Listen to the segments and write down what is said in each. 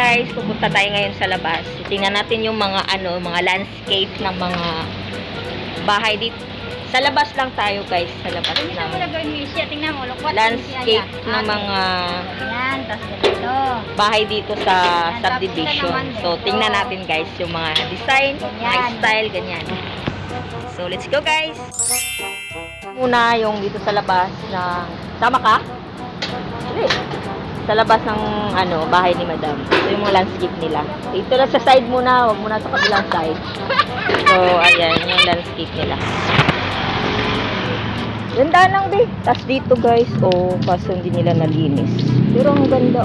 guys, pupunta tayo ngayon sa labas. Tingnan natin yung mga mga landscape ng mga bahay dito. Sa labas lang tayo guys, sa labas ng landscape ng mga bahay dito sa subdivision. So, tingnan natin guys yung mga design, mga style, ganyan. So, let's go guys! Muna yung dito sa labas ng... Tama ka? Sa labas ng bahay ni Madam. Ito yung mga landscape nila. Ito lang sa side muna, wag muna sa kabilang side. So, ayan, yung landscape nila. Ganda lang be. Tapos dito guys, kaso hindi nila nalinis. Pero ang ganda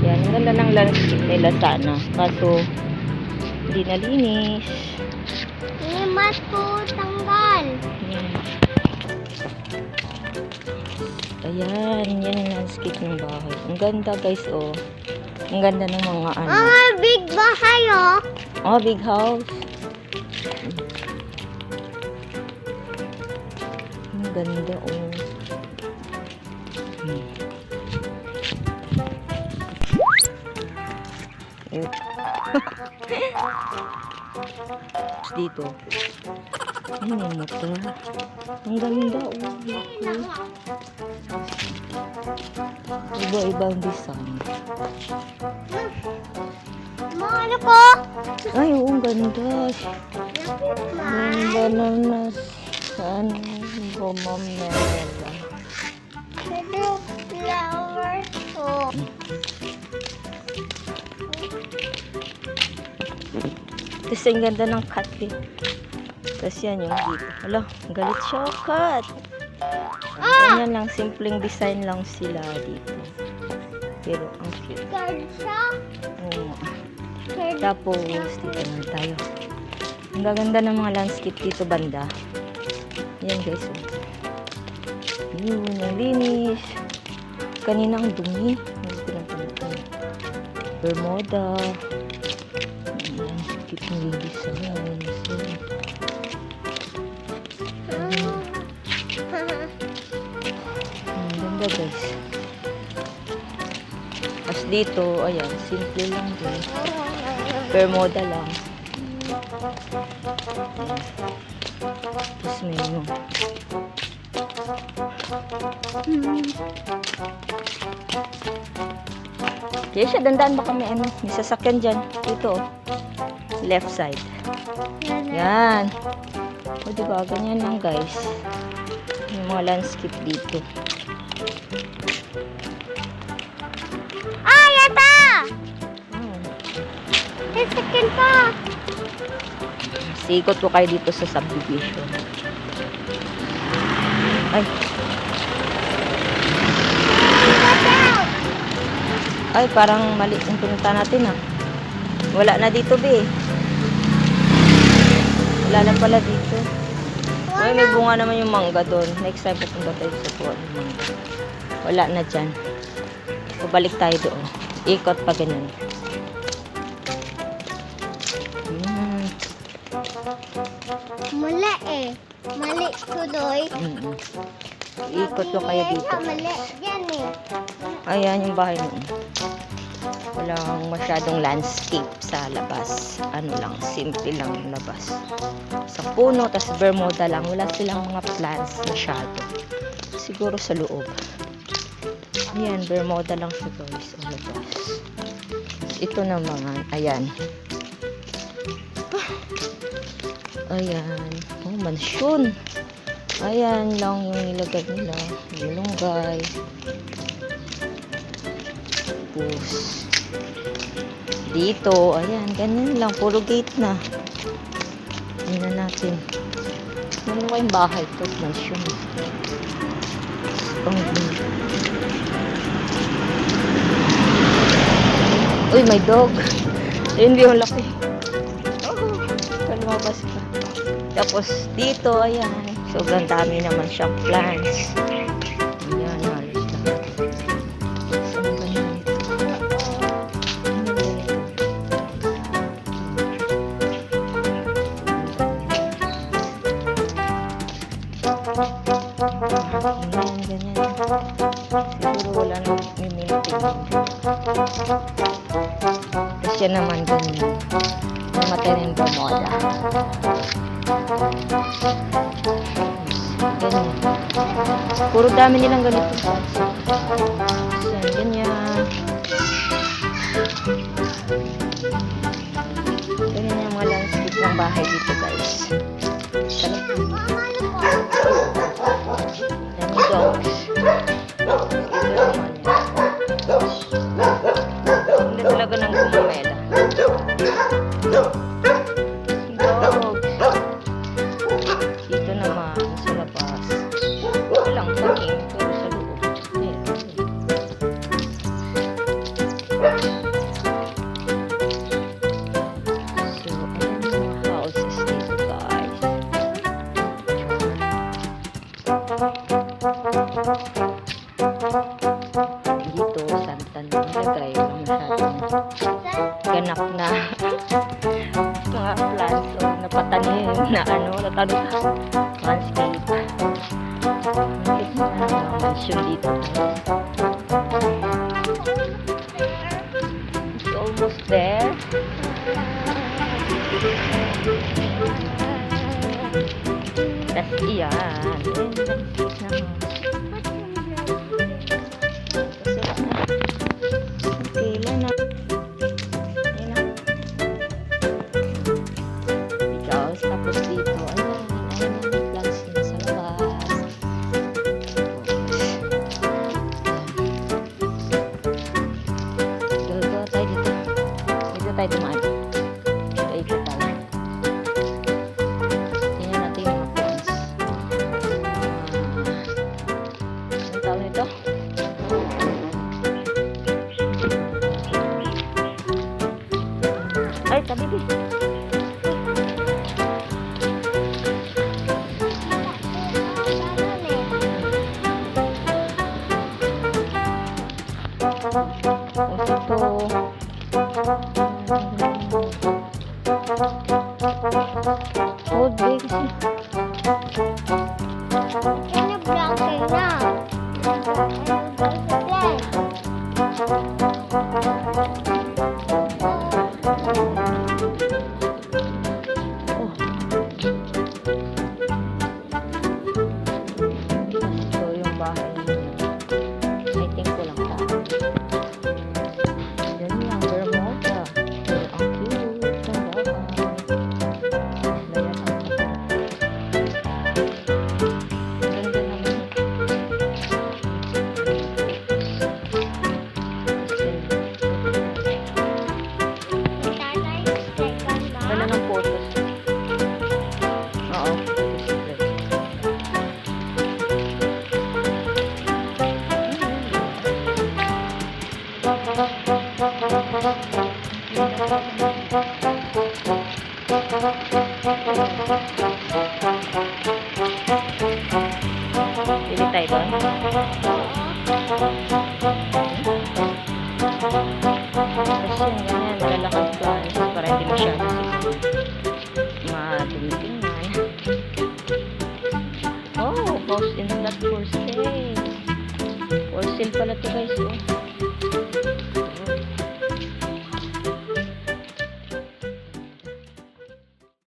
Yan, ang ganda ng landscape nila sana. Kaso, hindi nalinis. Mas po tanggal. Ayan, yan ang landscape ng bahay. Ang ganda guys, Ang ganda ng mga big bahay big house. Ang ganda Dito. Ano yung motor? Ang ganda Iba-ibang design. Ano ko? Ay, ang ganda. Ganda na saan bumamela. Little flower ko. Tapos ang ganda ng cut Tapos yan yung dito. Hala, galit siya cut. Ganyan lang, simpleng design lang sila dito. Pero ang cute. Tapos, dito naman tayo. Ang gaganda ng mga landscape dito banda. Yan guys. Yun, ang linis. Kanina ang dumi. Bermuda. Ayan, cute ng design. Ang ganda guys. Tapos dito, ayan, simple lang din. Bermuda lang. Tapos may Kaya siya, dandaan baka may may sasakyan dyan. Dito, left side. Yan. Diba, ganyan lang guys. Yung mga landscape dito. Yata! Sasakyan pa. Sikot ko kayo dito sa subdivision. Ay. Ay, parang mali yung pinunta natin Wala na dito, be. Wala na pala dito. Ay, may bunga naman yung mangga doon. Next time pupunta tayo sa buwan ng mangga. Wala na dyan. Pabalik tayo doon. Ikot pa ganun. Mali Mali tuloy. Ikot ko kayo dito. Mali yan Ayan yung bahay mo. Walang masyadong landscape sa labas. Ano lang, simple lang yung labas. Sa puno, tas bermuda lang. Wala silang mga plants masyado. Siguro sa loob. Ayan, bermuda lang siya guys. Sa labas. Ito naman, ayan. Ayan. Mansyon. Ayan lang yung nilagay nila. Malunggay. Tapos, dito, ayan, ganyan lang. Puro gate na. Tingnan natin. Ano ba yung bahay ito? Mansyon. Uy, may dog. Ayun, yung laki. Lumabas pa. Tapos dito, ayan. Sobrang dami naman siyang plants. Ayan, halos lahat. Saan ba yan? Ganyan. Siguro wala nang may-maintain. Tapos yan naman ganyan. Namatay na yung Bermuda. Ganyan. Puro dami nilang ganito. Yan, ganyan. Ganyan yung mga landscape ng bahay dito, guys. Dami dogs. Ito naman yan. Hindi talaga ng gumamela. Dogs. Dito naman sa labas. Walang taking pero sa loob. Meron. So, ayan yung mga houses dito, guys. Dito, santan na nilagay. Walang masyadong ganap na mga plants o napatanim na natanong landscape. Mga mansion dito. It's almost there. Tapos iyan. Kailan na. Ayan na. Because, tapos dito, ayan mga plants na sa labas. Dito tayo dito. Dito tayo dumaan. Dito tayo. Tingnan natin yung mga plants. Anong tawag nito? Ay, tabi di. Old bay kasi. Yan ang broken na. Oh. Ito yung bahay niya. I think walang tao. Yan yung Bermuda. Ang cute ng bahay. Bayan ang ganda naman. Ganda ng photos. Oo. Pili tayo doon. Kasi yung ganyan, malalakad plants para hindi masyado madumitingnan. Oh, house in flat for sale. For sale pala ito, guys. Oh.